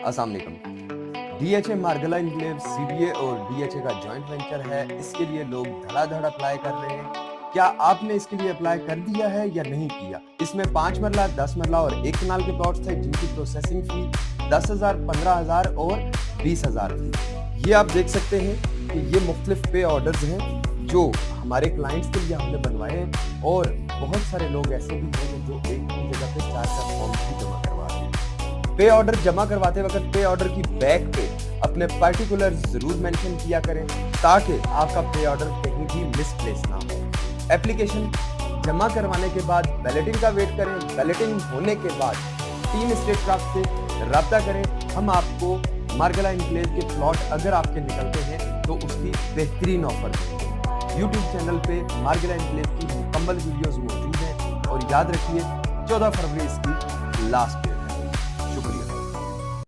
अस्सलाम वालेकुम। डीएचए मार्गला enclave CBA और डीएचए का जॉइंट वेंचर है। इसके लिए लोग धड़ाधड़ अप्लाई कर रहे हैं। क्या आपने इसके लिए अप्लाई कर दिया है या नहीं किया? इसमें 5 मरला, 10 मरला और 1 कनाल के प्लॉट्स थे जिनकी प्रोसेसिंग फी 10,000, 15,000 और 20,000 थी। ये आप देख सकते हैं कि ये मुख्तलिफ पे ऑर्डर्स हैं जो हमारे क्लाइंट्स के लिए हमने बनवाए हैं, और बहुत सारे लोग ऐसे भी हैं जो एक ही जगह पे 4-4 फॉर्म भी जमा करवा रहे हैं। पे ऑर्डर जमा करवाते वक्त पे ऑर्डर की बैक पे अपने पर्टिकुलर जरूर मेंशन किया करें ताकि आपका पे ऑर्डर कहीं भी मिसप्लेस ना हो। एप्लीकेशन जमा करवाने के बाद बैलेटिंग का वेट करें। बैलेटिंग होने के बाद टीम स्टेट क्राफ्ट से रब्ता करें। हम आपको मार्गला इनक्लेव के प्लॉट अगर आपके निकलते हैं तो उसकी बेहतरीन ऑफर देंगे। यूट्यूब चैनल पे मार्गला इनक्लेव की मुकम्मल वीडियोस मौजूद हैं, और याद रखिए 14 फरवरी इसकी लास्ट